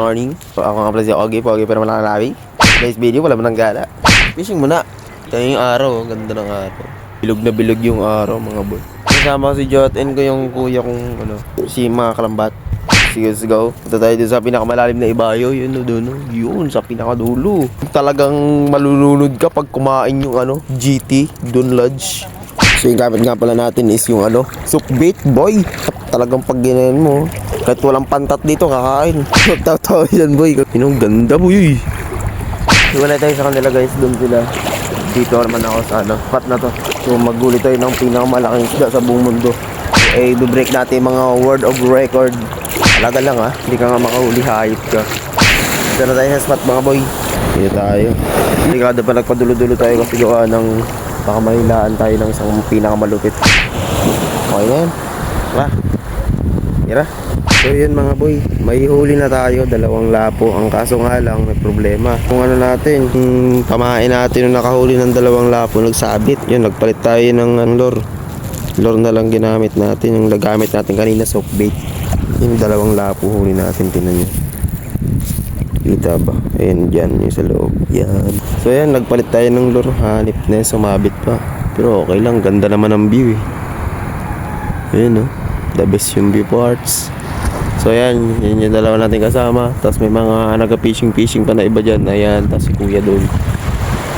morning. So, ako nga pala si Pogi pero malalawi. Today's video, wala mo nang gala. Fishing muna. Kaya yung araw, ganda ng araw. Bilog na bilog yung araw, mga boy. Kasama ko si Jotin ko yung kuya kong, si mga kalambat. Sige, let's go. Punta tayo dun sa pinakamalalim na ibayo. Yun, yun, sa pinakadulo. Talagang malulunod ka pag kumain yung, GT, Dun Lodge. So, yung gamit nga pala natin is yung, soukbait, boy. Talagang pag ginayan mo, kahit walang pantat dito, kakain. Magtatawa yan, boy. Yung ganda, boy. Wala tayo sa kanila, guys. Doon sila. Dito naman ako sa spot na to. So, maguli tayo ng pinakamalaking isda sa buong mundo. So, i-break natin yung mga world of record. Alaga lang, ha. Hindi ka nga makahuli, hayop ka. Dito na tayo sa spot, mga boy. Dito tayo. Hindi kada pa nagpadulo-dulo tayo kasi gawa ng baka mahilaan tayo ng isang pinakamalupit. Okay na yan. Tara. Tira. So yun mga boy, may huli na tayo, 2 lapo. Ang kaso nga lang, may problema. Kung natin, pamain natin nung nakahuli ng 2 lapo, nagsabit. Yun, nagpalit tayo ng lure. Lure na lang ginamit natin, yung nagamit natin kanina, soakbait. Yung 2 lapo huli natin, tinan nyo. Kita ba? Ayan dyan, yung sa loob. Yan. So yan, nagpalit tayo ng lure. Hanip na yun, sumabit pa. Pero okay lang, ganda naman ang view Ayan the best yung view parts. So yan yung 2 natin kasama. Tapos may mga nagka-fishing pa na iba dyan. Ayan, tapos si kuya doon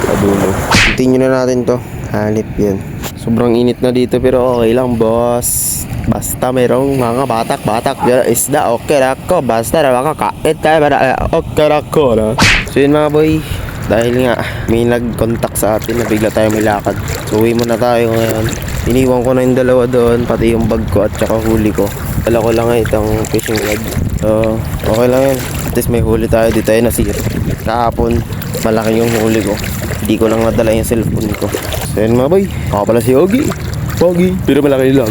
aduno. Continue na natin to. Hanip yan. Sobrang init na dito pero okay lang, boss. Basta mayroong mga batak isda, okay na ako. Basta na makakait tayo, okay na ako na. So yun mga boy, dahil nga may nag-contact sa atin na bigla tayo may lakad. So uwi muna tayo ngayon. Iniwan ko na yung 2 doon, pati yung bag ko at saka huli ko. Dala ko lang itong fishing rod. So okay lang yun. At least may huli tayo, di tayo nasira. Kahapon, malaki yung huli ko. Hindi ko lang nadala yung cellphone ko. So yun mga boy, ako pala si Pogi, pero malaki lang.